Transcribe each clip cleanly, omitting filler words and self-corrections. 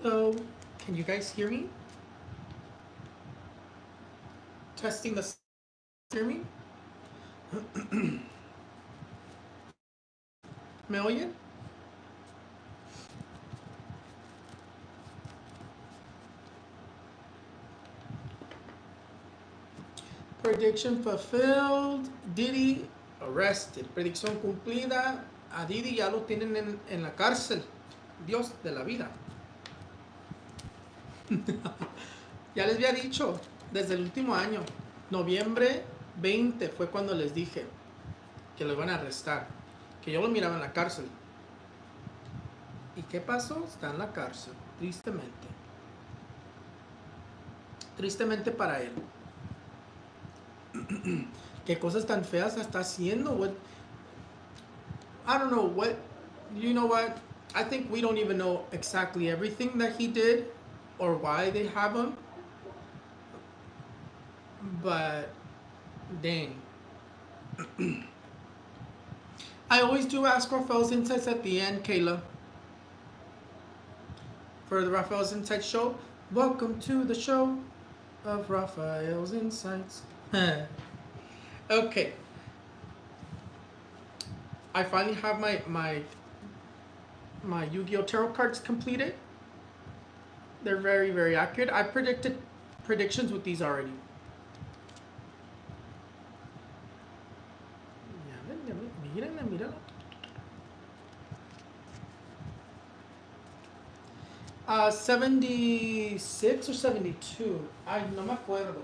Hello, can you guys hear me? Testing the hear me? Million? Prediction fulfilled. Diddy arrested. Predicción cumplida. A Diddy ya lo tienen en la cárcel. Dios de la vida. Ya les había dicho, desde el último año, noviembre 20 fue cuando les dije que lo iban a arrestar, que yo lo miraba en la cárcel. ¿Y qué pasó? Está en la cárcel, tristemente. Tristemente para él. ¿Qué cosas tan feas está haciendo? What, I don't know what, you know what? I think we don't even know exactly everything that he did or why they have him. But, dang. I always do ask Raphael's Insights at the end, Kayla. For the Raphael's Insights show. Welcome to the show of Raphael's Insights. Okay. I finally have my Yu-Gi-Oh! Tarot cards completed. They're very, very accurate. I predicted predictions with these already. 76 or 72. Ay, no me acuerdo.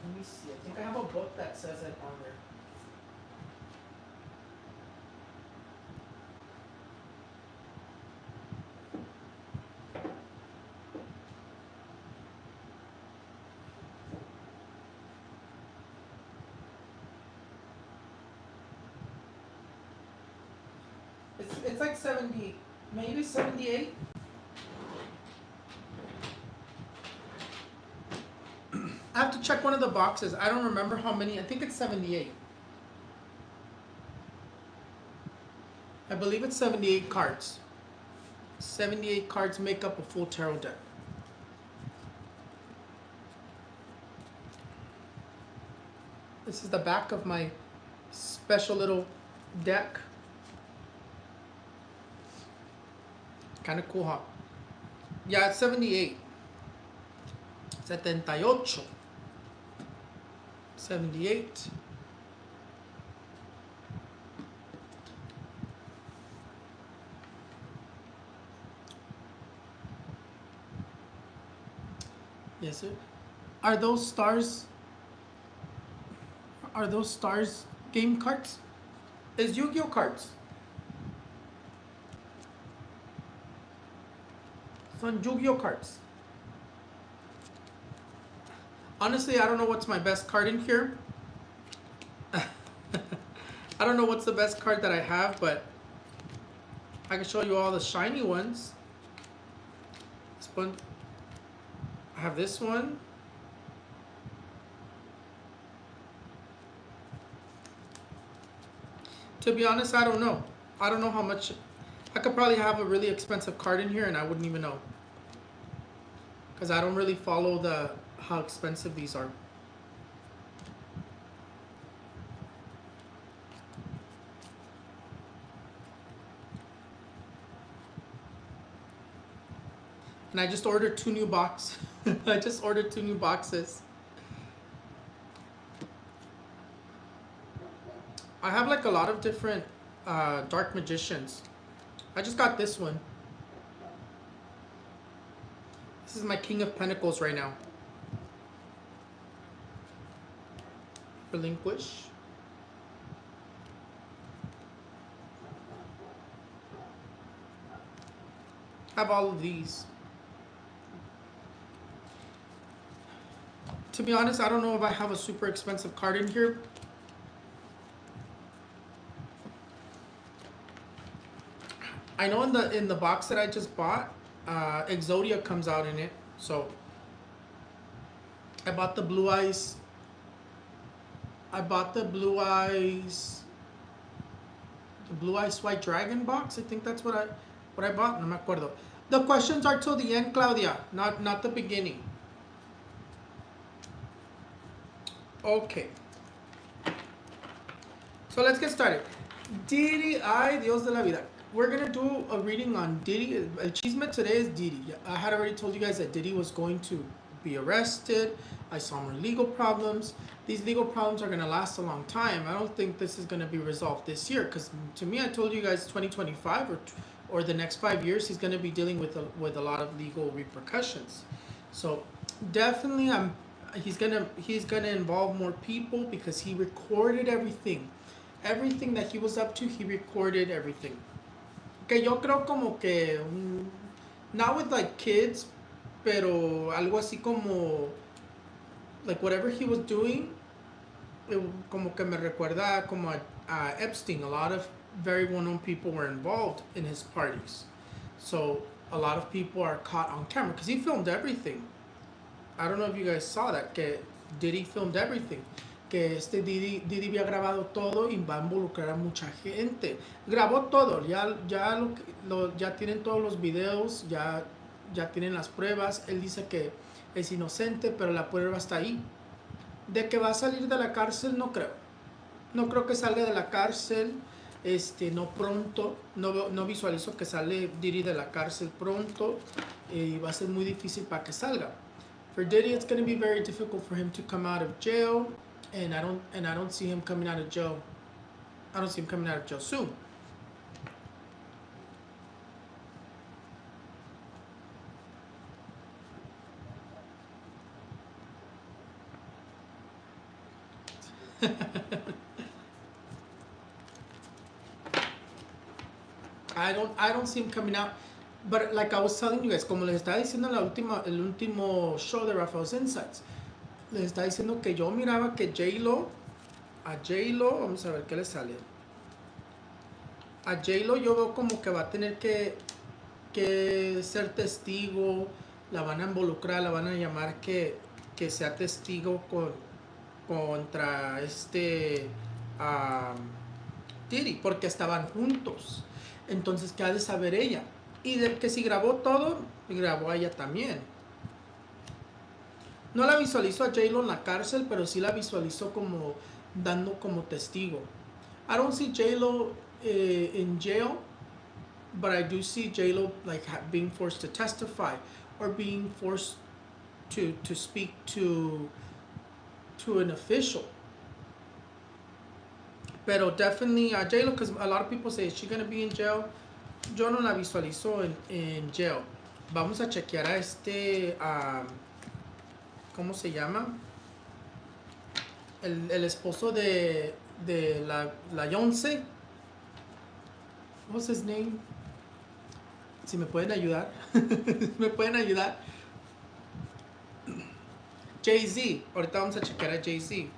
Let me see. I think I have a book that says it on there. It's like 70, maybe 78. I have to check one of the boxes. I don't remember how many. I think it's 78. I believe it's 78 cards. 78 cards make up a full tarot deck. This is the back of my special little deck. Kind of cool, huh? Yeah, it's 78. 78. 78. Yes, sir. Are those stars? Are those stars game cards? It's Yu-Gi-Oh cards. Son Yu-Gi-Oh cards. Honestly, I don't know what's my best card in here. I don't know what's the best card that I have, but I can show you all the shiny ones. This one, I have this one. To be honest, I don't know. I don't know how much. I could probably have a really expensive card in here and I wouldn't even know. Because I don't really follow how expensive these are. And I just ordered 2 new boxes. I just ordered 2 new boxes. I have like a lot of different Dark Magicians. I just got this one. This is my King of Pentacles right now. Relinquish. I have all of these. To be honest, I don't know if I have a super expensive card in here. I know in the box that I just bought, Exodia comes out in it. So I bought the Blue Eyes. I bought the Blue Eyes White Dragon box. I think that's what I bought. No me acuerdo. The questions are till the end, Claudia, not the beginning. Okay. So let's get started. Diddy, ay Dios de la vida. We're gonna do a reading on Diddy. El chisme today is Diddy. I had already told you guys that Diddy was going to be arrested. I saw more legal problems. These legal problems are gonna last a long time. I don't think this is gonna be resolved this year, because to me, I told you guys 2025 or the next 5 years, he's gonna be dealing with a lot of legal repercussions. So definitely, he's gonna involve more people because he recorded everything. Everything that he was up to, he recorded everything. Que yo creo como que not with like kids, pero algo así como like whatever he was doing, como que me recuerda como a Epstein. A lot of very well-known people were involved in his parties, so a lot of people are caught on camera because he filmed everything. I don't know if you guys saw that, que Diddy filmed everything. Que Diddy había grabado todo y va a involucrar a mucha gente. Grabó todo, ya tienen todos los videos, ya tienen las pruebas. Él dice que es inocente, pero la prueba está ahí. De que va a salir de la cárcel, no creo. No creo que salga de la cárcel, no pronto. No visualizo que sale Diddy de la cárcel pronto. Y va a ser muy difícil para que salga. For Diddy, it's going to be very difficult for him to come out of jail. And I don't see him coming out of jail. I don't see him coming out of jail soon. I don't see him coming out. But like I was telling you guys, como les estaba diciendo en el último show de Raphael's Insights, les está diciendo que yo miraba que J-Lo, vamos a ver qué le sale. A J-Lo yo veo como que va a tener que ser testigo, la van a involucrar, la van a llamar que sea testigo contra Diddy, porque estaban juntos. Entonces, ¿qué ha de saber ella? Y de que si grabó todo, grabó a ella también. No la visualizo a J-Lo en la cárcel, pero sí la visualizo como dando como testigo. I don't see J-Lo in jail, but I do see J-Lo like being forced to testify or being forced to speak to an official. Pero definitely J-Lo, because a lot of people say, is she going to be in jail? Yo no la visualizo en jail. Vamos a chequear a ¿cómo se llama? El esposo de la Beyonce. What's his name? Si me pueden ayudar. Me pueden ayudar. Jay-Z. Ahorita vamos a chequear a Jay-Z.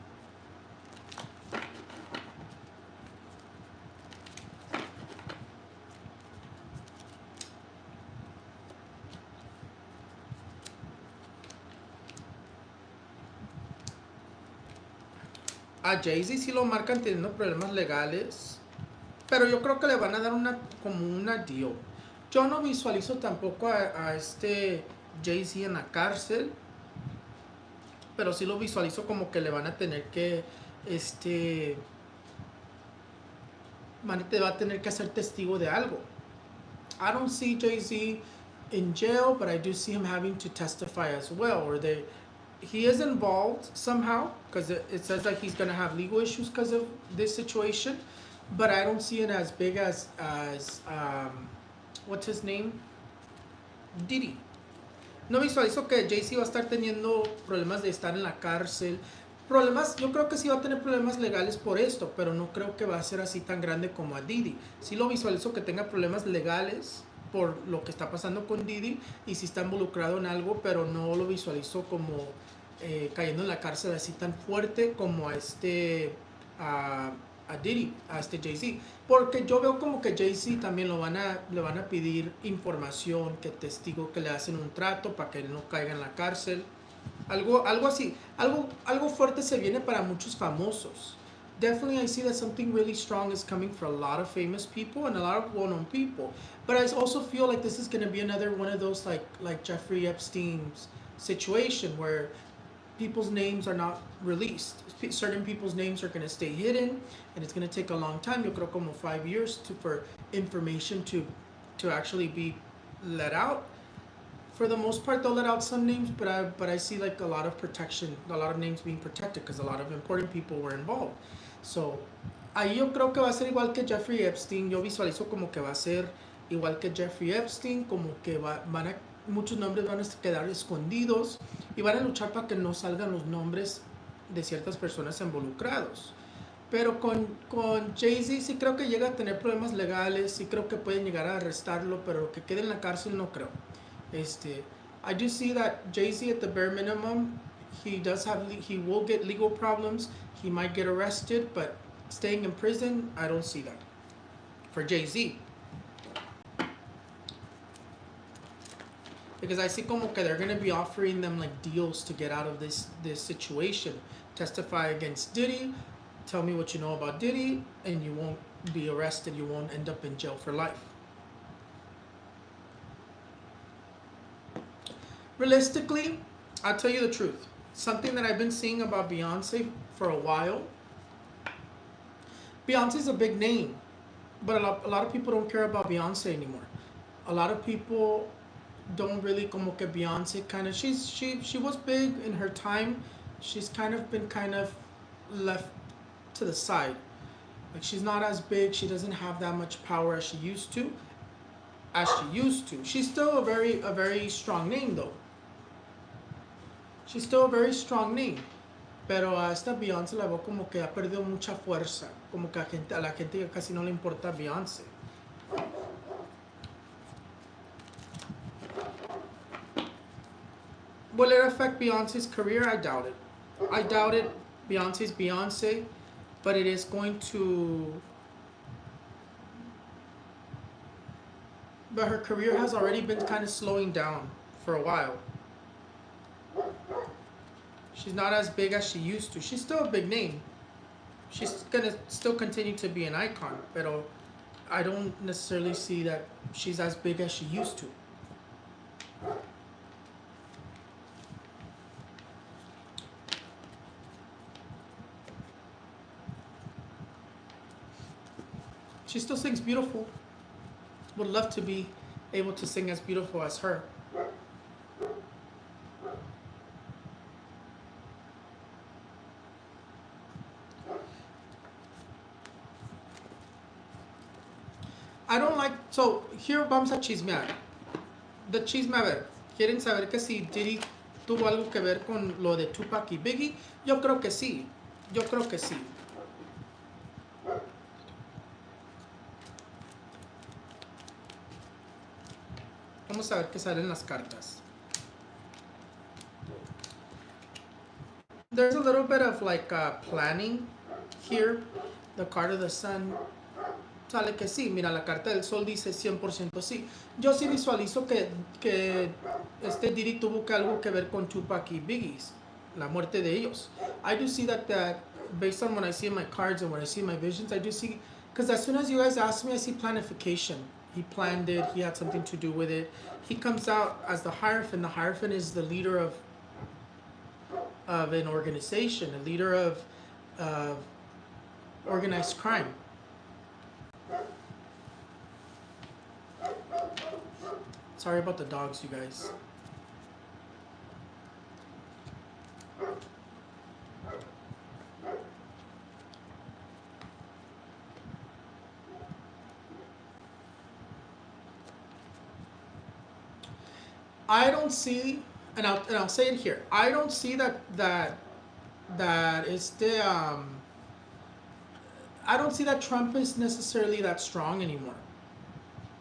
A Jay-Z sí lo marcan teniendo problemas legales, pero yo creo que le van a dar como una deal. Yo no visualizo tampoco a Jay-Z en la cárcel, pero sí lo visualizo como que le van a tener que va a tener que ser testigo de algo. I don't see Jay-Z in jail, but I do see him having to testify as well, or he is involved somehow, because it says that he's going to have legal issues because of this situation, but I don't see it as big as what's his name? Diddy. No visualizo que Jay-Z va a estar teniendo problemas de estar en la cárcel. Yo creo que sí va a tener problemas legales por esto, pero no creo que va a ser así tan grande como a Diddy. Sí lo visualizo que tenga problemas legales por lo que está pasando con Diddy y si está involucrado en algo, pero no lo visualizo como cayendo en la cárcel así tan fuerte como a, a Diddy, a Jay-Z. Porque yo veo como que Jay-Z también le van a pedir información, que testigo, que le hacen un trato para que él no caiga en la cárcel. Algo así. Algo fuerte se viene para muchos famosos. Definitely, I see that something really strong is coming for a lot of famous people and a lot of well-known people. But I also feel like this is going to be another one of those like Jeffrey Epstein's situation where people's names are not released. Certain people's names are going to stay hidden, and it's going to take a long time. Yo creo como 5 years for information to actually be let out. For the most part, they'll let out some names, but I see like a lot of protection, a lot of names being protected because a lot of important people were involved. So, ahí yo creo que va a ser igual que Jeffrey Epstein. Yo visualizo como que va a ser igual que Jeffrey Epstein, como que muchos nombres van a quedar escondidos y van a luchar para que no salgan los nombres de ciertas personas involucrados. Pero con Jay-Z sí creo que llega a tener problemas legales, sí creo que pueden llegar a arrestarlo, pero lo que quede en la cárcel no creo. I do see that Jay-Z at the bare minimum, he will get legal problems, he might get arrested, but staying in prison, I don't see that for Jay-Z. Because I see como que they're going to be offering them like deals to get out of this situation. Testify against Diddy, tell me what you know about Diddy, and you won't be arrested, you won't end up in jail for life. Realistically, I'll tell you the truth. Something that I've been seeing about Beyonce for a while. Beyonce's a big name, but a lot of people don't care about Beyonce anymore. A lot of people don't really como que Beyonce kind of she was big in her time. She's kind of been left to the side. Like she's not as big. She doesn't have that much power as she used to. She's still a very strong name though. She's still a very strong name. Pero a esta Beyoncé la veo como que ha perdido mucha fuerza. Como que a la gente casi no le importa Beyoncé. Will it affect Beyonce's career? I doubt it. I doubt it. Beyonce's Beyonce. But it is going to... But her career has already been kind of slowing down for a while. She's not as big as she used to. She's still a big name. She's gonna still continue to be an icon, but I don't necessarily see that she's as big as she used to. She still sings beautiful. Would love to be able to sing as beautiful as her. I don't like... So, here vamos a chismear. De chisme, a ver. ¿Quieren saber que si Diddy tuvo algo que ver con lo de Tupac y Biggie? Yo creo que sí. Yo creo que sí. Vamos a ver qué salen las cartas. There's a little bit of like planning here. The card of the sun. Sale que sí. Mira, la carta del sol dice 100% sí. Yo sí visualizo que Diddy tuvo algo que ver con Tupac y Biggie. La muerte de ellos. I do see that based on when I see my cards and when I see my visions, I do see... Because as soon as you guys ask me, I see planification. He planned it. He had something to do with it. He comes out as the Hierophant. The Hierophant is the leader of an organization, a leader of organized crime. Sorry about the dogs, you guys. I don't see, and I'll say it here. I don't see that it's I don't see that Trump is necessarily that strong anymore.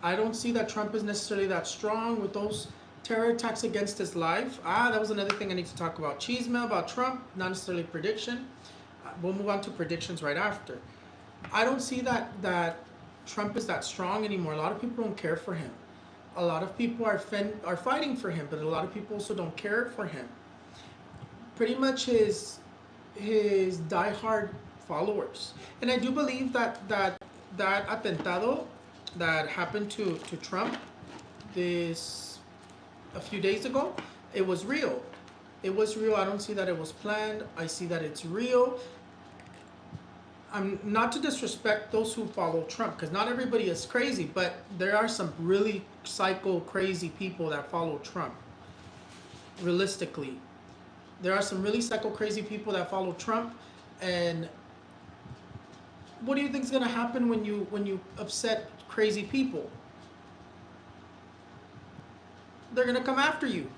I don't see that Trump is necessarily that strong with those terror attacks against his life. That was another thing I need to talk about. Chisme about Trump, not necessarily prediction. We'll move on to predictions right after. I don't see that Trump is that strong anymore. A lot of people don't care for him. A lot of people are fighting for him, but a lot of people also don't care for him. Pretty much his diehard followers. And I do believe that atentado that happened to Trump a few days ago, it was real. It was real. I don't see that it was planned. I see that it's real. I'm not to disrespect those who follow Trump, because not everybody is crazy, but there are some really psycho crazy people that follow Trump. Realistically, there are some really psycho crazy people that follow Trump, and what do you think is going to happen when you upset crazy people? They're going to come after you.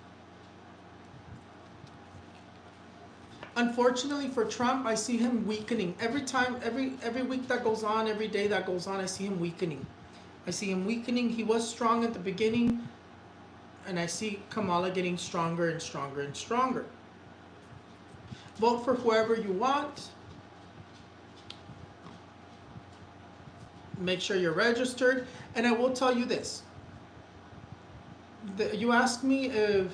Unfortunately for Trump, I see him weakening. Every week that goes on, every day that goes on, I see him weakening. I see him weakening. He was strong at the beginning, and I see Kamala getting stronger and stronger and stronger. Vote for whoever you want. Make sure you're registered. And I will tell you this. You asked me if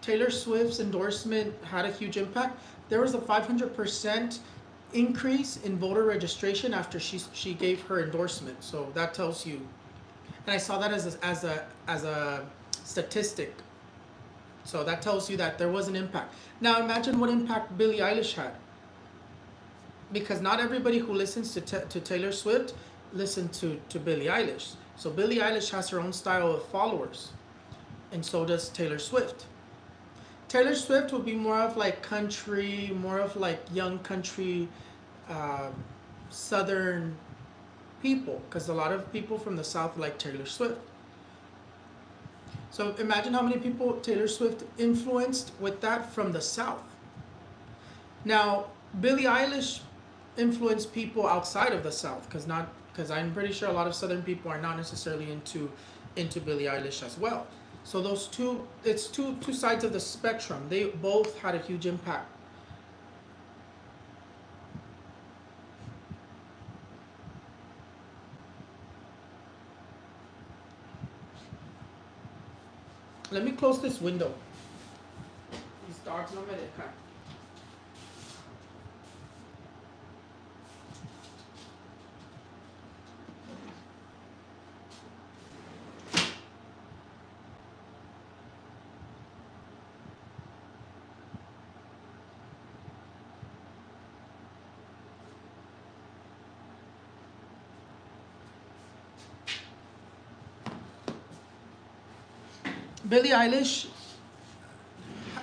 Taylor Swift's endorsement had a huge impact. There was a 500% increase in voter registration after she gave her endorsement. So that tells you, and I saw that as a statistic. So that tells you that there was an impact. Now imagine what impact Billie Eilish had, because not everybody who listens to Taylor Swift listen to Billie Eilish. So Billie Eilish has her own style of followers, and so does Taylor Swift. Taylor Swift will be more of like country, more of like young country, southern people, because a lot of people from the South like Taylor Swift. So imagine how many people Taylor Swift influenced with that from the South. Now, Billie Eilish influenced people outside of the South, because I'm pretty sure a lot of Southern people are not necessarily into Billie Eilish as well. So those it's two sides of the spectrum. They both had a huge impact. Let me close this window. These dogs no me dejan. Billie Eilish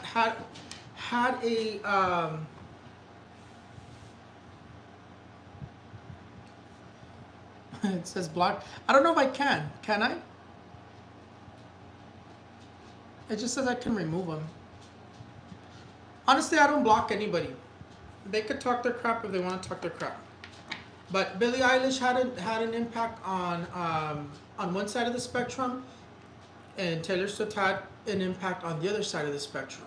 had a it says block. I don't know if I can. Can I? It just says I can remove them. Honestly, I don't block anybody. They could talk their crap if they want to talk their crap. But Billie Eilish had an impact on one side of the spectrum, and Taylor Swift had an impact on the other side of the spectrum.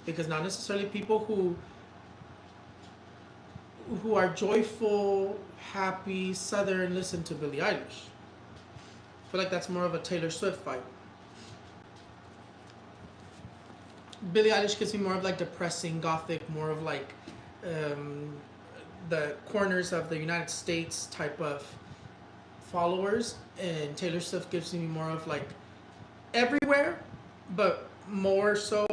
Because not necessarily people who are joyful, happy, southern listen to Billie Eilish. I feel like that's more of a Taylor Swift vibe. Billie Eilish gives me more of like depressing, gothic, more of like the corners of the United States type of followers, and Taylor Swift gives me more of like everywhere, but more so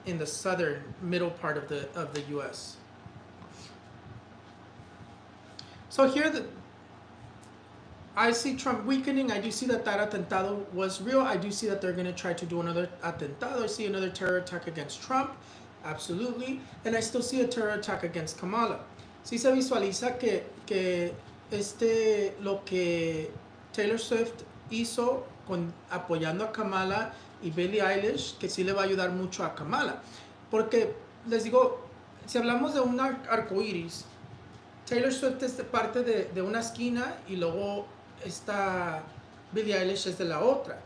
in the southern middle part of the US. So here I see Trump weakening. I do see that atentado was real. I do see that they're going to try to do another atentado. I see another terror attack against Trump, absolutely, and I still see a terror attack against Kamala. Sí se visualiza que lo que Taylor Swift hizo apoyando a Kamala y Billie Eilish, que sí le va a ayudar mucho a Kamala. Porque, les digo, si hablamos de un arco iris, Taylor Swift es parte de una esquina y luego esta Billie Eilish es de la otra.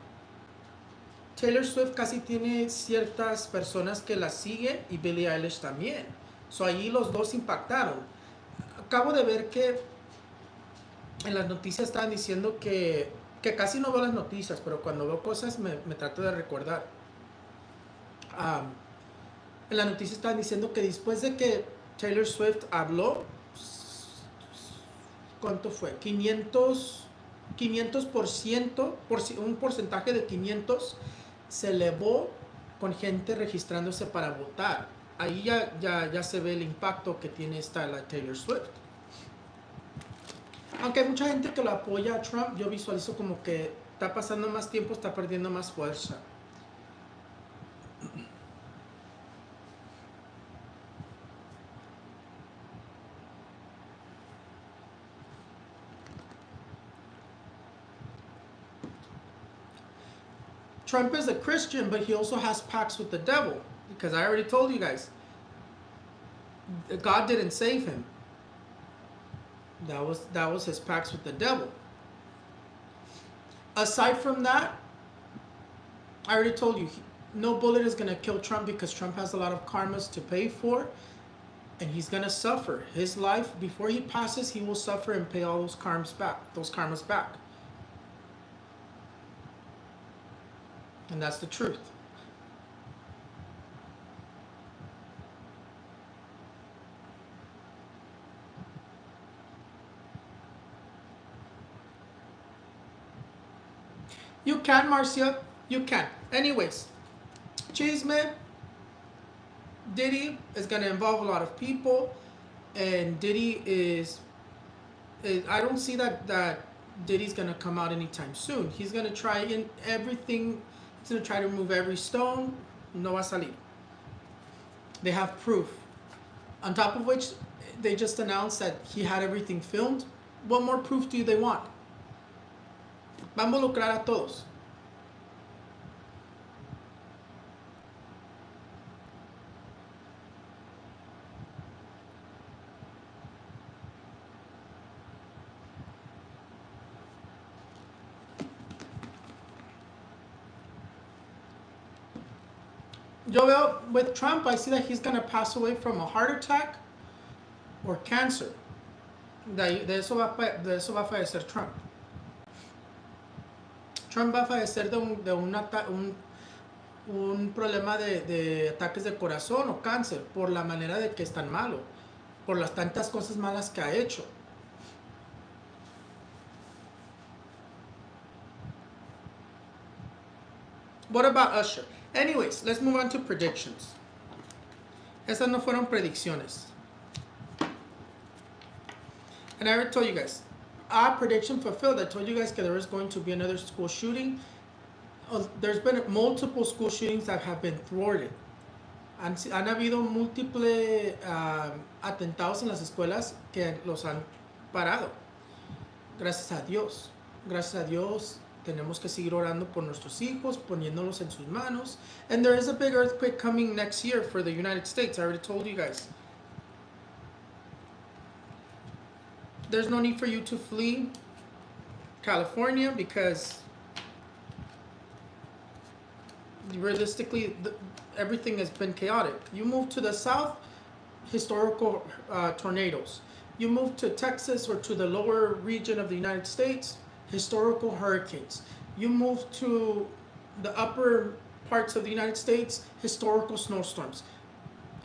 Taylor Swift casi tiene ciertas personas que la siguen y Billie Eilish también. So ahí los dos impactaron. Acabo de ver que en las noticias estaban diciendo que casi no veo las noticias, pero cuando veo cosas me trato de recordar. Um, en la noticia estaban diciendo que después de que Taylor Swift habló, ¿cuánto fue? 500%, un porcentaje de 500 se elevó con gente registrándose para votar. Ahí ya se ve el impacto que tiene la Taylor Swift. Aunque hay mucha gente que lo apoya a Trump, yo visualizo como que está pasando más tiempo, está perdiendo más fuerza. Trump is a Christian, but he also has pacts with the devil. Because I already told you guys, God didn't save him. That was his pacts with the devil. Aside from that, I already told you, no bullet is going to kill Trump because Trump has a lot of karmas to pay for. And he's going to suffer. His life, before he passes, he will suffer and pay all those karmas back. And that's the truth. You can, Marcia. You can. Anyways, Chisme, Diddy is going to involve a lot of people. And Diddy is I don't see that Diddy's going to come out anytime soon. He's going to try in everything. He's going to try to remove every stone. No va a salir. They have proof. On top of which, they just announced that he had everything filmed. What more proof do they want? Va a involucrar a todos. Yo veo, with Trump, I see that he's going to pass away from a heart attack or cancer. De eso va a fallecer Trump. Trump va a fallecer de un problema de ataques de corazón o cáncer por la manera de que es tan malo, por las tantas cosas malas que ha hecho. What about Usher? Anyways, let's move on to predictions. Estas no fueron predicciones. And I already told you guys, our prediction fulfilled. I told you guys that there was going to be another school shooting. There's been multiple school shootings that have been thwarted. Han habido múltiples atentados en las escuelas que los han parado. Gracias a Dios. Gracias a Dios. Tenemos que seguir orando por nuestros hijos, poniéndolos en sus manos. And there is a big earthquake coming next year for the United States. I already told you guys. There's no need for you to flee California because realistically, everything has been chaotic. You move to the south, historical tornadoes. You move to Texas or to the lower region of the United States, historical hurricanes. You move to the upper parts of the United States, historical snowstorms.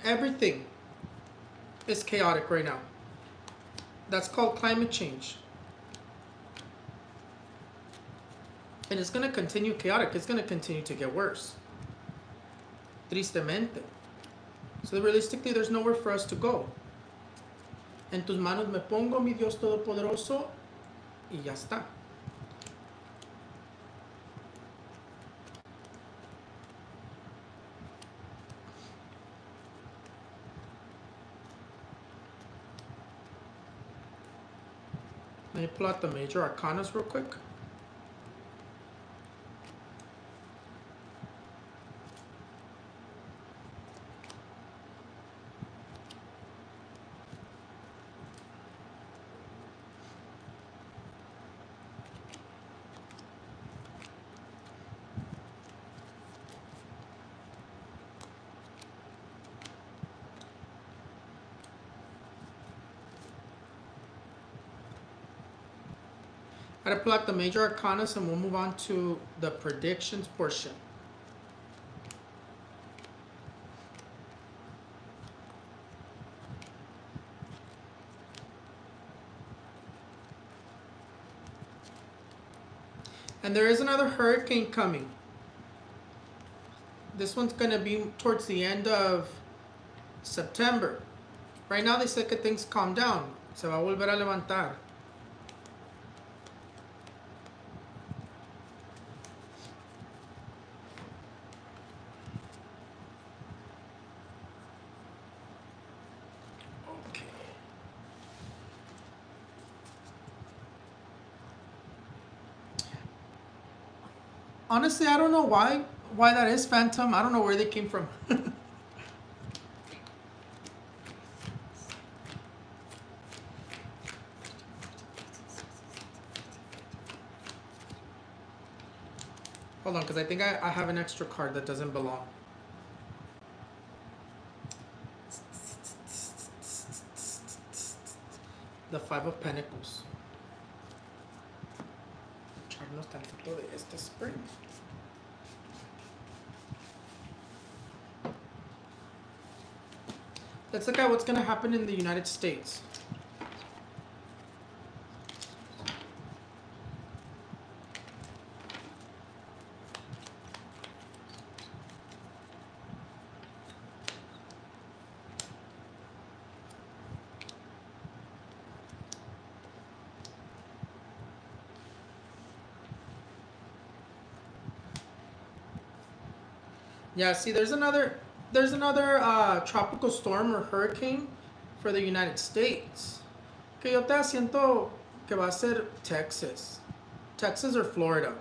Everything is chaotic right now. That's called climate change. And it's going to continue chaotic. It's going to continue to get worse. Tristemente. So realistically, there's nowhere for us to go. En tus manos me pongo, mi Dios Todopoderoso, y ya está. Let me pull out the major arcanas real quick. I gotta pull out the major arcanas and we'll move on to the predictions portion. And there is another hurricane coming. This one's gonna be towards the end of September. Right now they said que things calm down. Se va a volver a levantar. Okay. Honestly, I don't know why that is, Phantom. I don't know where they came from. Hold on, because I think I have an extra card that doesn't belong. The Five of Pentacles. Echarnos tantito de este spring. Let's look at what's going to happen in the United States. Yeah, see, there's another tropical storm or hurricane for the United States. Que yo te siento que va a ser Texas or Florida.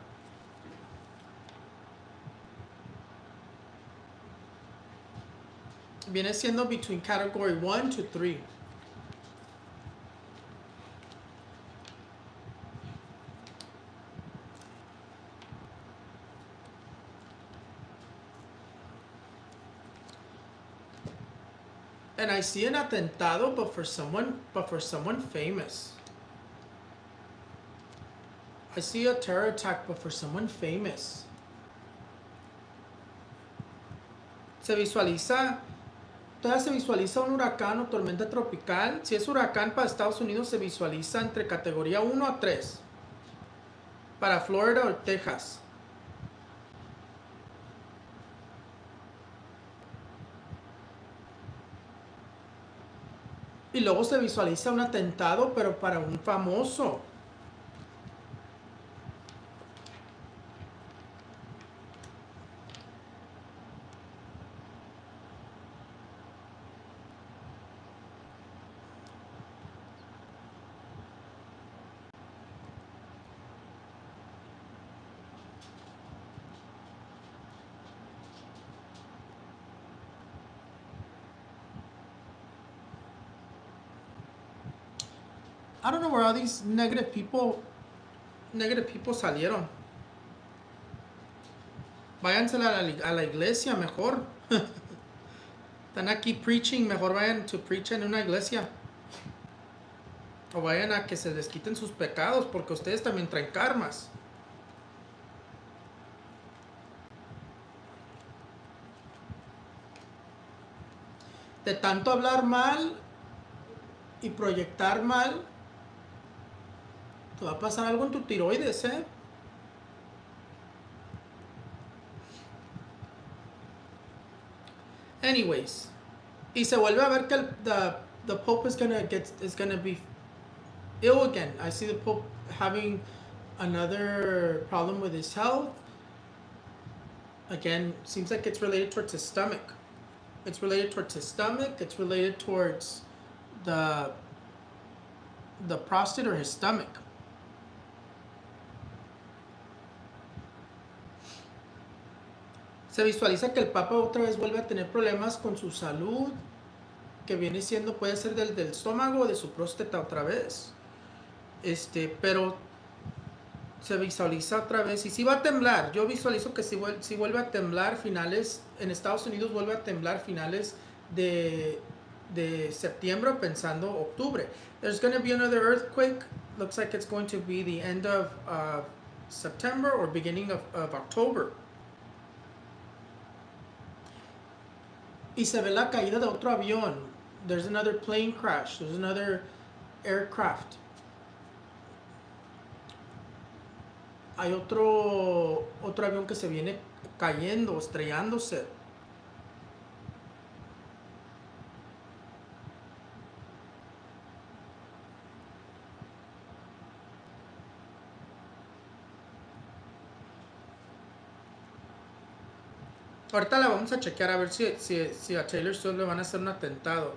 Viene siendo between category 1 to 3. And I see an atentado, but for someone famous. I see a terror attack, but for someone famous. Todavía se visualiza un huracán o tormenta tropical. Si es huracán para Estados Unidos, se visualiza entre categoría 1 a 3. Para Florida o Texas. Y luego se visualiza un atentado, pero para un famoso. I don't know where all these negative people salieron. Váyanse a la iglesia mejor. Están aquí preaching, mejor vayan to preach en una iglesia. O vayan a que se les quiten sus pecados, porque ustedes también traen karmas. De tanto hablar mal y proyectar mal, te va a pasar algo en tu tiroides, ¿eh? Anyways, y se vuelve a ver que the Pope is gonna be ill again. I see the Pope having another problem with his health. Again, seems like it's related towards his stomach. It's related towards his stomach. It's related towards the prostate or his stomach. Se visualiza que el Papa otra vez vuelve a tener problemas con su salud, que viene siendo, puede ser del estómago o de su próstata otra vez. Pero se visualiza otra vez, y sí va a temblar. Yo visualizo que si vuelve a temblar finales, en Estados Unidos vuelve a temblar finales de de septiembre pensando octubre. There's going to be another earthquake. Looks like it's going to be the end of September or beginning of October. Y se ve la caída de otro avión. There's another plane crash. There's another aircraft. Hay otro avión que se viene cayendo, estrellándose. Ahorita la vamos a chequear a ver si a Taylor Swift le van a hacer un atentado.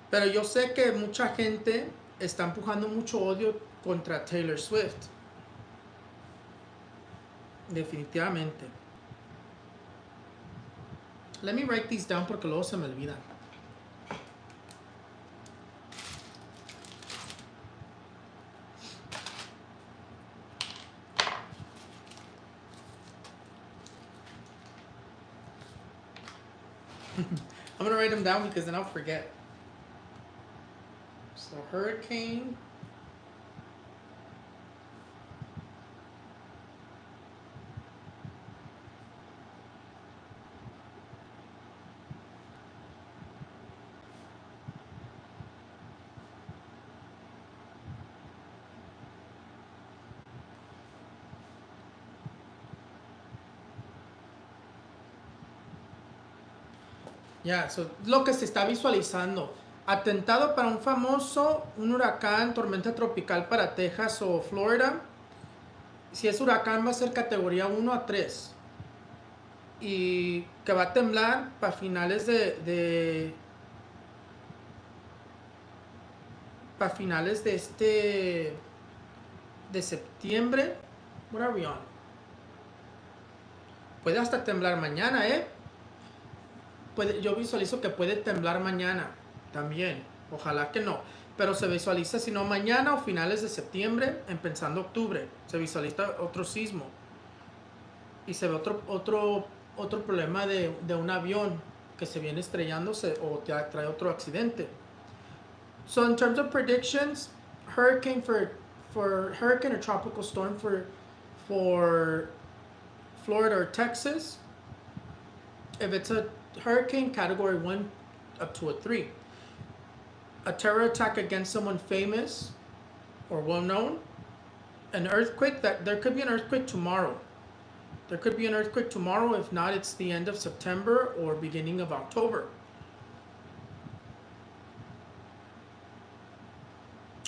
Pero yo sé que mucha gente está empujando mucho odio contra Taylor Swift. Definitivamente. Let me write these down porque luego se me olvidan. I'm gonna write them down because then I'll forget. So hurricane. Ya, so, lo que se está visualizando. Atentado para un famoso, un huracán, tormenta tropical para Texas o Florida. Si es huracán va a ser categoría 1 a 3. Y que va a temblar para finales para finales de septiembre. What are we on? Puede hasta temblar mañana, yo visualizo que puede temblar mañana también. Ojalá que no. Pero se visualiza, si no mañana o finales de septiembre, empezando octubre. Se visualiza otro sismo. Y se ve otro problema de un avión que se viene estrellándose o trae otro accidente. So in terms of predictions, hurricane for hurricane or tropical storm for Florida or Texas. If it's a hurricane, category 1 up to a 3. A terror attack against someone famous or well known. An earthquake, there could be an earthquake tomorrow. There could be an earthquake tomorrow. If not, it's the end of September or beginning of October.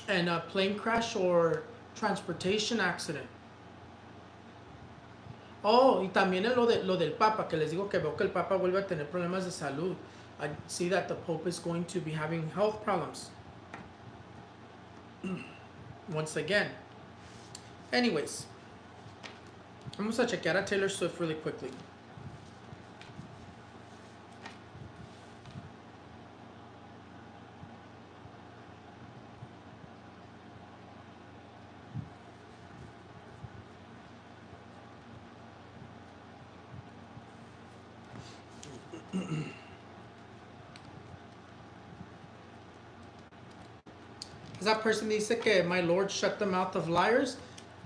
And a plane crash or transportation accident. Oh, y también lo del Papa, que les digo que veo que el Papa vuelve a tener problemas de salud. I see that the Pope is going to be having health problems. Once again. Anyways. Vamos a chequear a Taylor Swift really quickly. That person dice que my Lord shut the mouth of liars.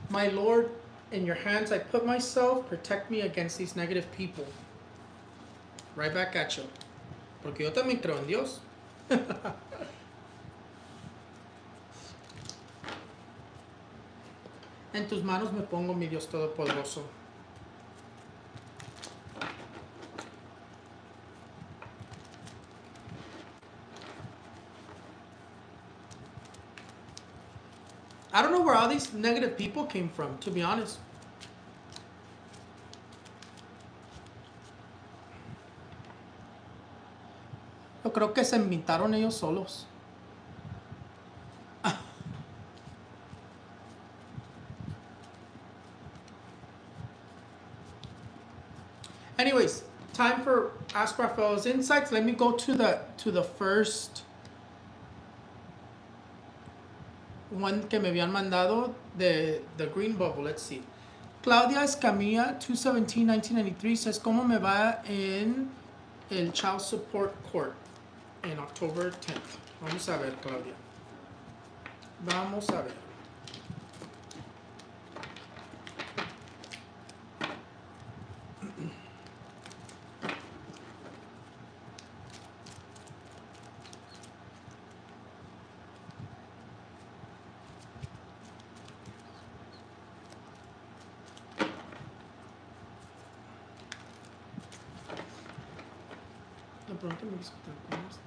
My Lord, in your hands I put myself. Protect me against these negative people. Right back at you. Porque yo también creo en Dios. En tus manos me pongo, mi Dios todopoderoso. I don't know where all these negative people came from, to be honest. Yo creo que se inventaron ellos solos. Anyways, time for Ask Raphael's Insights. Let me go to the first one que me habían mandado, the green bubble. Let's see. Claudia Escamilla, 2/17/1993, says, ¿cómo me va en el child support court? en October 10th. Vamos a ver, Claudia. Vamos a ver. De pronto me gusta cómo está.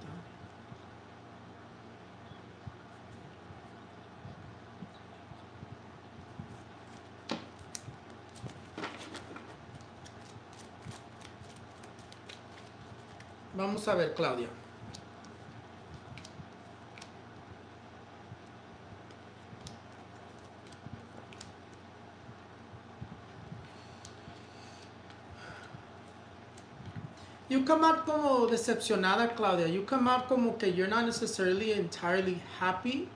Vamos a ver, Claudia. You come out como decepcionada, Claudia. You come out como que you're not necessarily entirely happy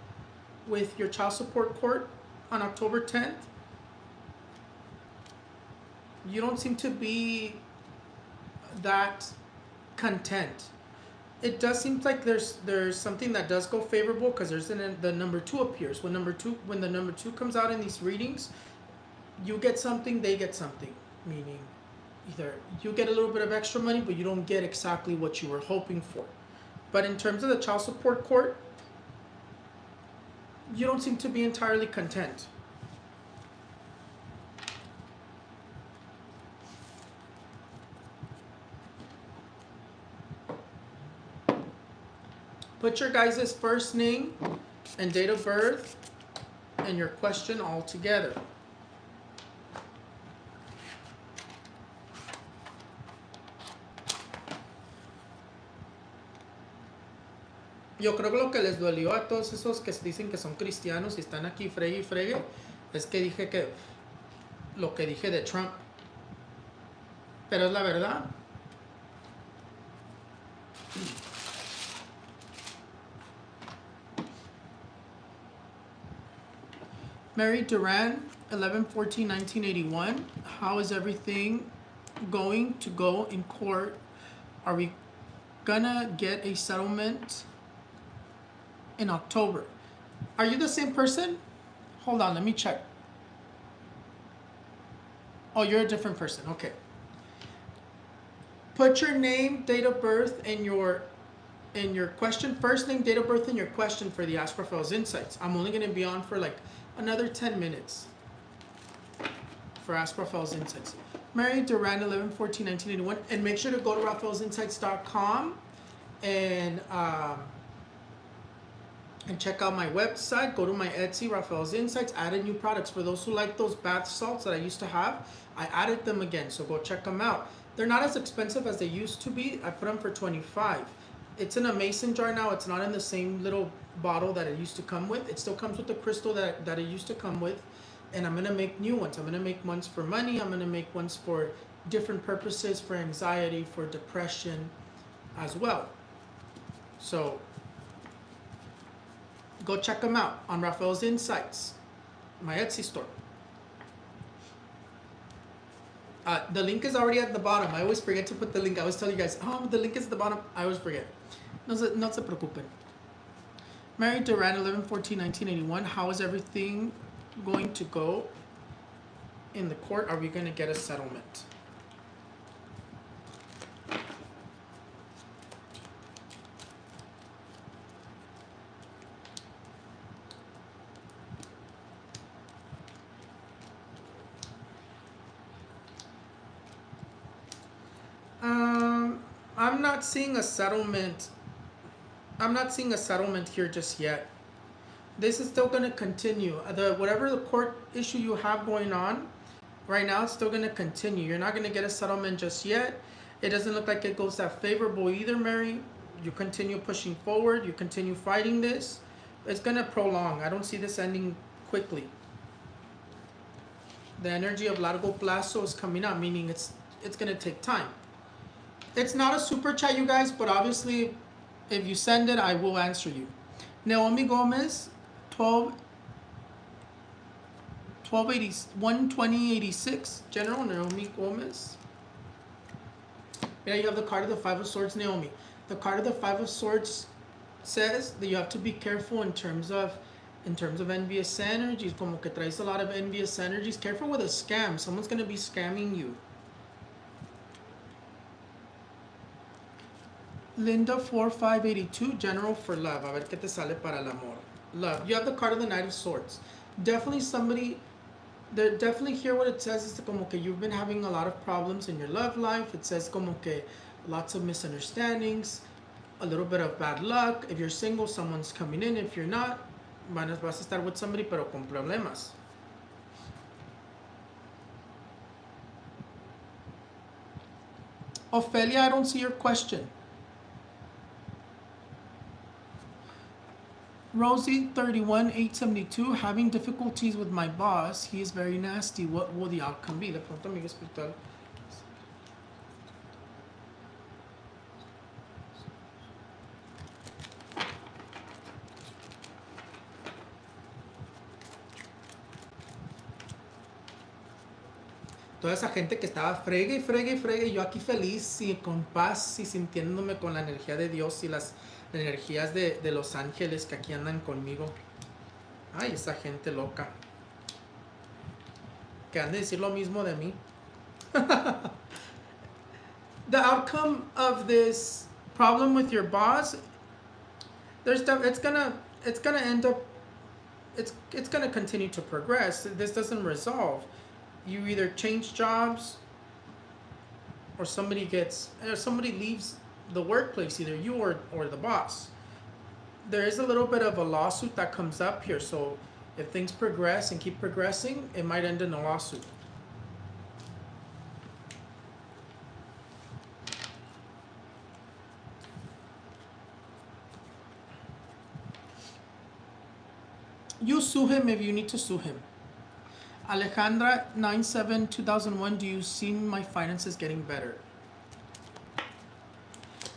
with your child support court on October 10th. You don't seem to be that content. It does seem like there's something that does go favorable because there's the number 2 appears. When the number 2 comes out in these readings, you get something, they get something. Meaning, either you get a little bit of extra money, but you don't get exactly what you were hoping for. But in terms of the child support court, you don't seem to be entirely content. Put your guys' first name and date of birth and your question all together. Yo creo que lo que les dolió a todos esos que dicen que son cristianos y están aquí fregue y fregue es que dije que lo que dije de Trump. Pero es la verdad. Mary Duran, 11/14/1981. How is everything going to go in court? Are we gonna get a settlement in October? Are you the same person? Hold on, let me check. Oh, you're a different person. Okay. Put your name, date of birth, and your question. First name, date of birth, and your question for the Ask Raphael's Insights. I'm only gonna be on for like another 10 minutes for Ask Raphael's Insights. Mary Duran, 11/14/1981, and make sure to go to RaphaelsInsights.com and check out my website. Go to my Etsy, Raphael's Insights. Added new products for those who like those bath salts that I used to have. I added them again, so go check them out. They're not as expensive as they used to be. I put them for $25. It's in a mason jar now. It's not in the same little bottle that it used to come with. It still comes with the crystal that it used to come with. And I'm going to make new ones. I'm going to make ones for money. I'm going to make ones for different purposes, for anxiety, for depression as well. So go check them out on Raphael's Insights, my Etsy store. The link is already at the bottom. I always forget to put the link. I always tell you guys, oh, the link is at the bottom. I always forget. No se preocupen. Mary Duran, 11/14/1981. How is everything going to go in the court? Are we going to get a settlement? I'm not seeing a settlement. I'm not seeing a settlement here just yet. This is still going to continue. Whatever the court issue you have going on right now, it's still going to continue. You're not going to get a settlement just yet. It doesn't look like it goes that favorable either, Mary. You continue pushing forward. You continue fighting this. It's going to prolong. I don't see this ending quickly. The energy of largo plazo is coming up, meaning it's going to take time. It's not a super chat, you guys, but obviously, if you send it, I will answer you. Naomi Gomez, 12086. General Naomi Gomez. Yeah, you have the card of the Five of Swords, Naomi. The card of the Five of Swords says that you have to be careful in terms of envious energies. Como que traes a lot of envious energies. Careful with a scam. Someone's going to be scamming you. Linda 4582, General for Love. A ver qué te sale para el amor. Love. You have the card of the Knight of Swords. Definitely somebody, they're definitely here. What it says is como que you've been having a lot of problems in your love life. It says como que lots of misunderstandings, a little bit of bad luck. If you're single, someone's coming in. If you're not, vas a estar with somebody pero con problemas. Ophelia, I don't see your question. Rosie 31872, having difficulties with my boss. He is very nasty. What will the outcome be? Le pregunto a amiga espiritual. Toda esa gente que estaba fregue y fregue y fregue, yo aquí feliz y con paz y sintiéndome con la energía de Dios y las energías de los ángeles que aquí andan conmigo. Ay, esa gente loca. Que han de decir lo mismo de mí. The outcome of this problem with your boss, it's gonna end up, it's gonna continue to progress. This doesn't resolve. You either change jobs or somebody leaves the workplace, either you or the boss. There is a little bit of a lawsuit that comes up here, so if things progress and keep progressing, it might end in a lawsuit. You sue him if you need to sue him. Alejandra 97-2001, do you see my finances getting better?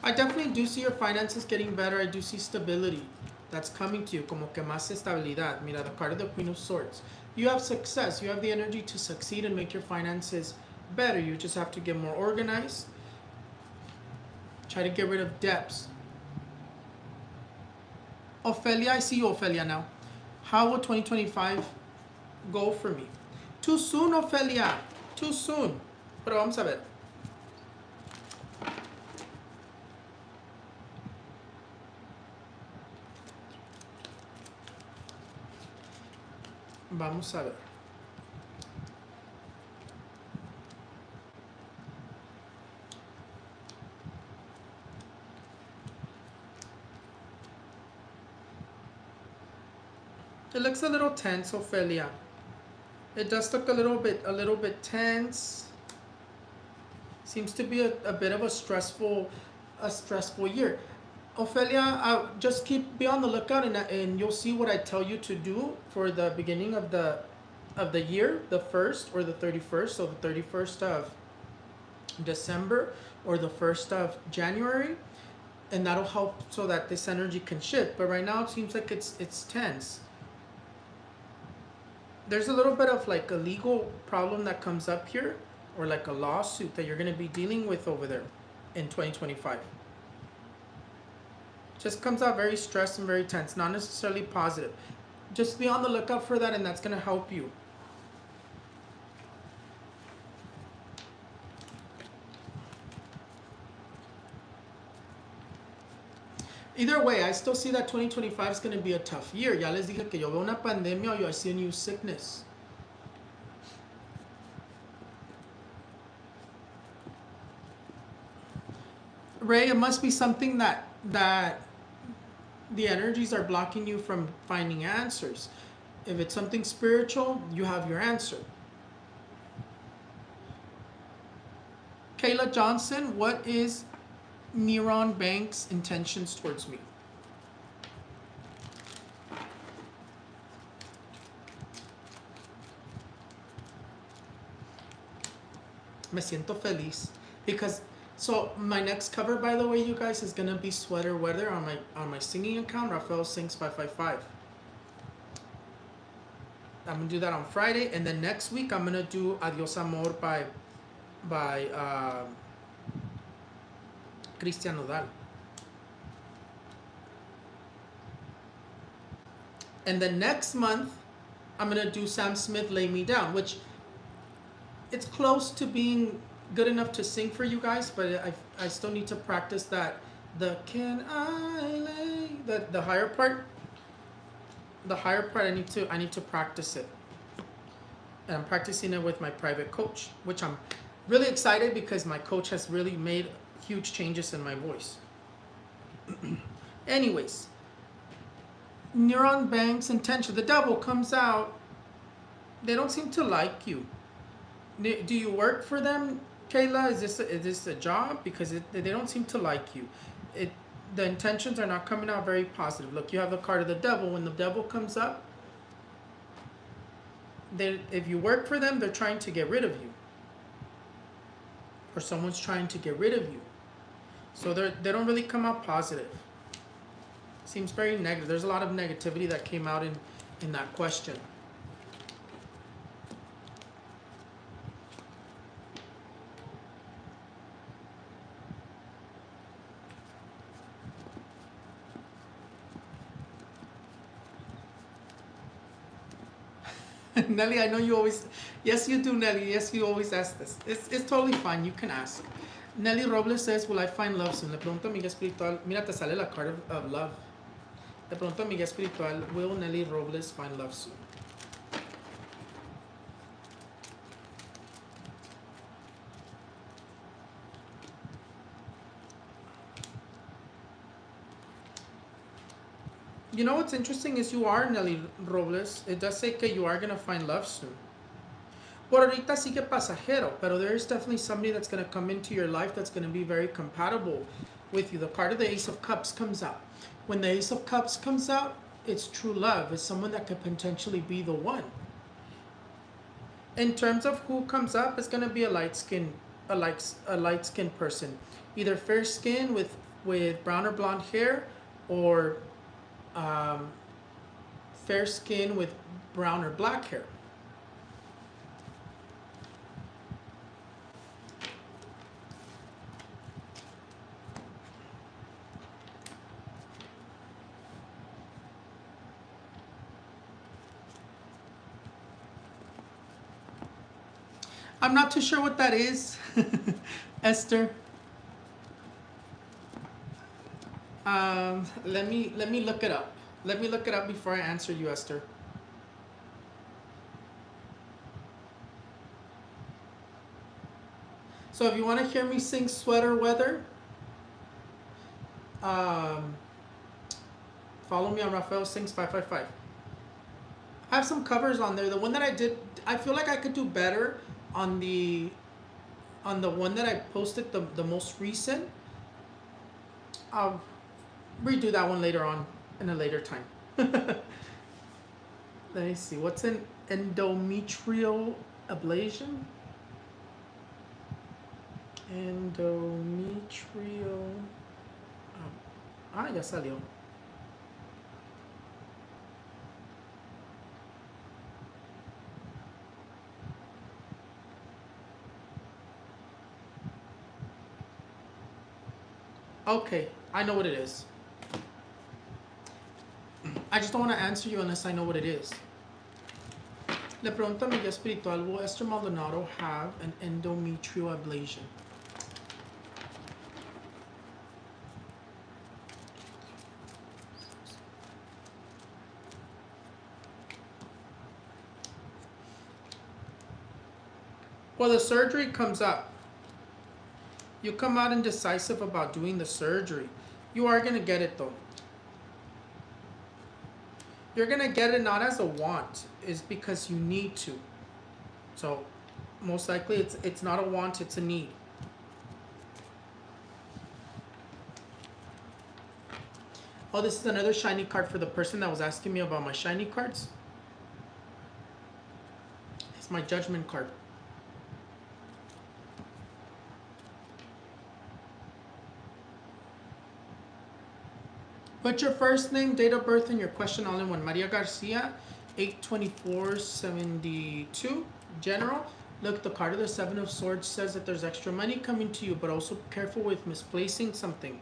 I definitely do see your finances getting better. I do see stability that's coming to you, como que más estabilidad. Mira, the card of the Queen of Swords. You have success. You have the energy to succeed and make your finances better. You just have to get more organized. Try to get rid of debts. Ophelia, I see you, Ophelia, now. How will 2025 go for me? Too soon, Ophelia. Too soon. Pero vamos a ver. Vamos a ver. It looks a little tense, Ophelia. It does look a little bit tense. Seems to be a bit of a stressful year. Ophelia, just be on the lookout, and you'll see what I tell you to do for the beginning of the year, the 1st or the 31st. So the 31st of December or the 1st of January, and that'll help so that this energy can shift. But right now it seems like it's tense. There's a little bit of like a legal problem that comes up here, or like a lawsuit that you're going to be dealing with over there in 2025. Just comes out very stressed and very tense, not necessarily positive. Just be on the lookout for that, and that's going to help you. Either way, I still see that 2025 is going to be a tough year. Ya les dije que yo veo una pandemia, or I see a new sickness. Ray, it must be something that the energies are blocking you from finding answers. If it's something spiritual, you have your answer. Kayla Johnson, what is Neron Bank's intentions towards me? Me siento feliz because my next cover, by the way, you guys, is gonna be Sweater Weather on my singing account, Raphael Sings 555. I'm gonna do that on Friday, and then next week I'm gonna do Adios Amor by Christian Nodal. And then next month, I'm going to do Sam Smith, Lay Me Down, which it's close to being good enough to sing for you guys, but I still need to practice that. The can I lay, the higher part, I need to practice it. And I'm practicing it with my private coach, which I'm really excited because my coach has really made huge changes in my voice. Anyways, neuron banks and tension. The devil comes out. They don't seem to like you. Do you work for them, Kayla? Is this a job? Because they don't seem to like you. The intentions are not coming out very positive. Look, you have the card of the devil. When the devil comes up, if you work for them, they're trying to get rid of you, or someone's trying to get rid of you. So they don't really come out positive. Seems very negative. There's a lot of negativity that came out in that question. Nelly, I know you always, yes you do, Nelly, yes you always ask this. It's totally fine, you can ask. Nelly Robles says, will I find love soon? Le pregunto a mi guía espiritual, mira te sale la card of love. Le pregunto a mi guía espiritual, will Nelly Robles find love soon? You know what's interesting is you are Nelly Robles. It does say that you are going to find love soon. Por ahorita sigue pasajero, pero there is definitely somebody that's going to come into your life that's going to be very compatible with you. The card of the Ace of Cups comes out. When the Ace of Cups comes out, it's true love. It's someone that could potentially be the one. In terms of who comes up, it's going to be a light-skinned person. Either fair skin with brown or blonde hair, or fair skin with brown or black hair. I'm not too sure what that is, Esther. Let me look it up. Let me look it up before I answer you, Esther. So if you want to hear me sing Sweater Weather, follow me on Raphael Sings 555. I have some covers on there. The one that I did, I feel like I could do better on the one that I posted, the most recent. I'll redo that one later on in a later time. Let me see. What's an endometrial ablation? Endometrial. Ya salió. Okay, I know what it is. I just don't want to answer you unless I know what it is. Le pregunto a mi guía espiritual, will Esther Maldonado have an endometrial ablation? Well, the surgery comes up. You come out indecisive about doing the surgery. You are going to get it though. You're going to get it not as a want, it's because you need to. So most likely it's not a want, it's a need. Oh, this is another shiny card for the person that was asking me about my shiny cards. It's my judgment card. Put your first name, date of birth, and your question all in one. Maria Garcia, 8/24/72. General. Look, the card of the Seven of Swords says that there's extra money coming to you, but also be careful with misplacing something.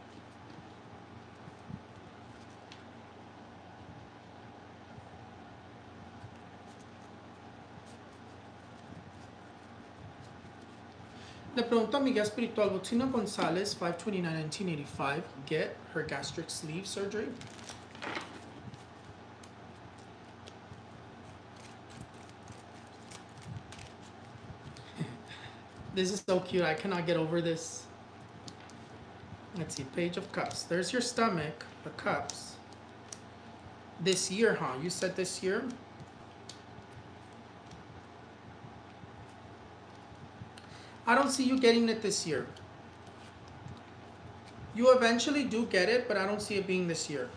Le pregunto a mi guía espiritual, will Tina Gonzalez, 5/29/1985, get her gastric sleeve surgery? This is so cute. I cannot get over this. Let's see, Page of Cups. There's your stomach, the cups. This year, huh? You said this year? I don't see you getting it this year. You eventually do get it, but I don't see it being this year.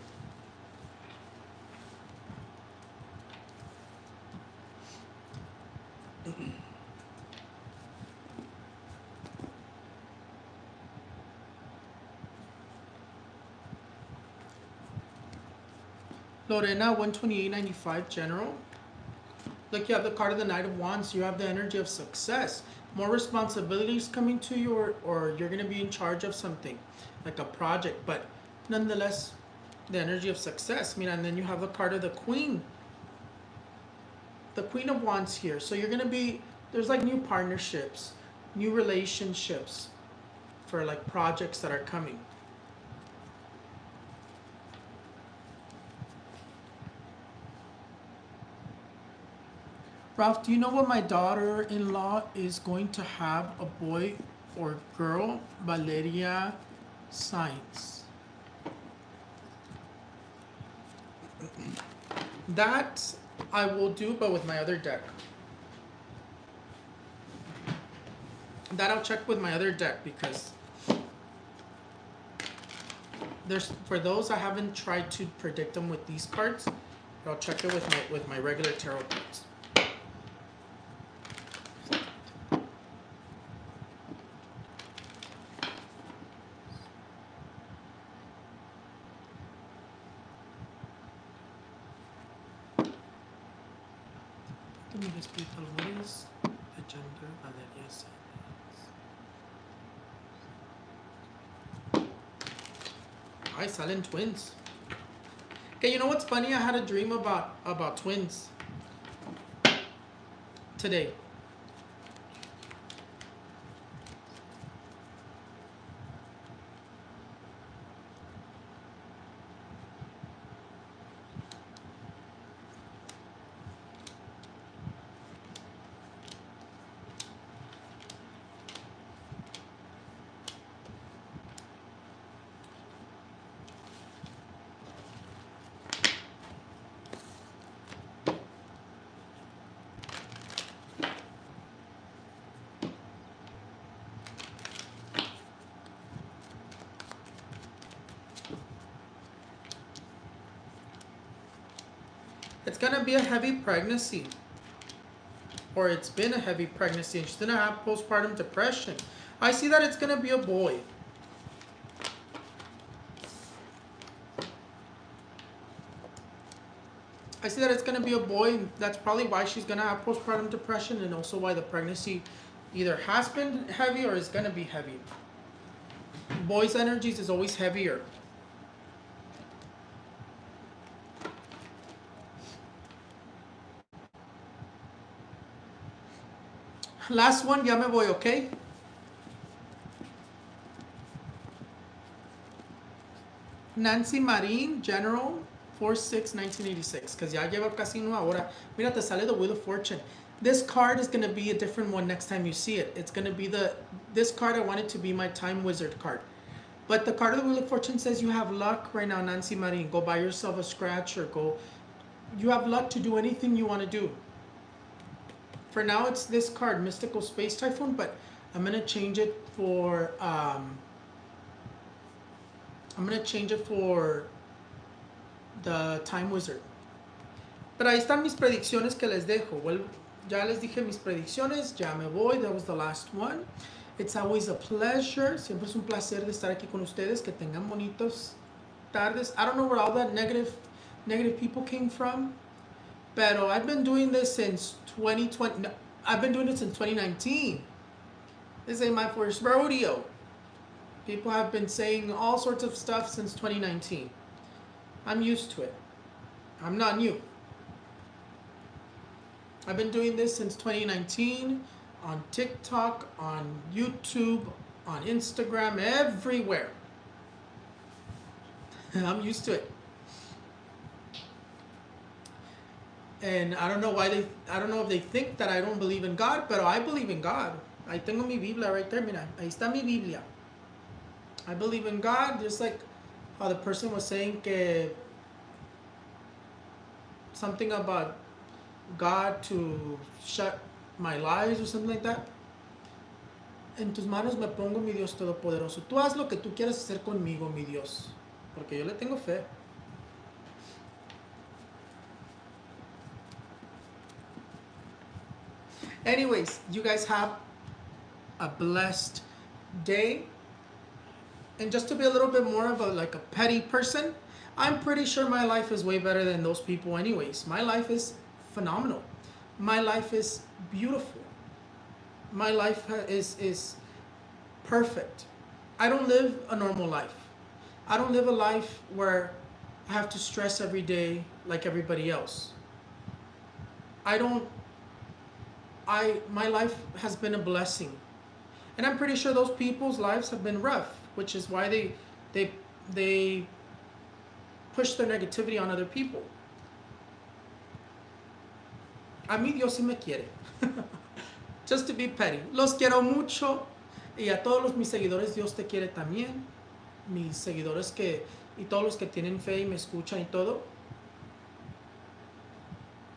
Lorena, 128.95 general. Look, you have the card of the Knight of Wands. You have the energy of success. More responsibilities coming to you, or you're going to be in charge of something, like a project. But nonetheless, the energy of success. Mira, and then you have the card of the Queen. The Queen of Wands here. So you're going to be, there's like new partnerships, new relationships for like projects that are coming. Ralph, do you know what my daughter-in-law is going to have, a boy or girl? Valeria Science. That I will do, but with my other deck. That I'll check with my other deck, because there's, for those, I haven't tried to predict them with these cards, but I'll check it with my regular tarot cards. What is the gender Valeria Science? Ay, salen twins. Okay, you know what's funny? I had a dream about twins today. It's gonna be a heavy pregnancy, or it's been a heavy pregnancy, and she's gonna have postpartum depression. I see that it's gonna be a boy. I see that it's gonna be a boy, and that's probably why she's gonna have postpartum depression, and also why the pregnancy either has been heavy or is gonna be heavy. Boys' energies is always heavier. Last one, ya me voy, okay? Nancy Marín, General, 4/6/1986. Because ya lleva casi una hora. Mira, te sale the Wheel of Fortune. This card is going to be a different one next time you see it. It's going to be this card, I want it to be my Time Wizard card. But the card of the Wheel of Fortune says you have luck right now, Nancy Marín. Go buy yourself a scratch, or go. You have luck to do anything you want to do. For now, it's this card, Mystical Space Typhoon, but I'm going to change it for the Time Wizard. Pero ahí están mis predicciones que les dejo. Well, ya les dije mis predicciones, ya me voy. That was the last one. It's always a pleasure. Siempre es un placer de estar aquí con ustedes. Que tengan bonitos tardes. I don't know where all that negative people came from. Pero I've been doing this since 2020. No, I've been doing it since 2019. This ain't my first rodeo. People have been saying all sorts of stuff since 2019. I'm used to it. I'm not new. I've been doing this since 2019. on TikTok, on YouTube, on Instagram, everywhere. I'm used to it. And I don't know if they think that I don't believe in God, but I believe in God. Ahí tengo mi Biblia right there, mira. Ahí está mi Biblia. I believe in God, just like how the person was saying que something about God to shut my lies or something like that. En tus manos me pongo, mi Dios todopoderoso. Tú haz lo que tú quieras hacer conmigo, mi Dios. Porque yo le tengo fe. Anyways, you guys have a blessed day. And just to be a little bit more of a petty person, I'm pretty sure my life is way better than those people anyways. My life is phenomenal. My life is beautiful. My life is perfect. I don't live a normal life. I don't live a life where I have to stress every day like everybody else. My life has been a blessing. And I'm pretty sure those people's lives have been rough, which is why they push their negativity on other people. A mí Dios sí me quiere. Just to be petty. Los quiero mucho. Y a todos mis seguidores Dios te quiere también. Mis seguidores y todos los que tienen fe y me escuchan y todo.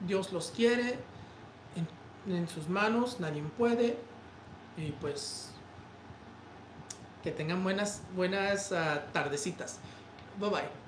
Dios los quiere. En sus manos nadie puede. Y pues que tengan buenas tardecitas. Bye bye.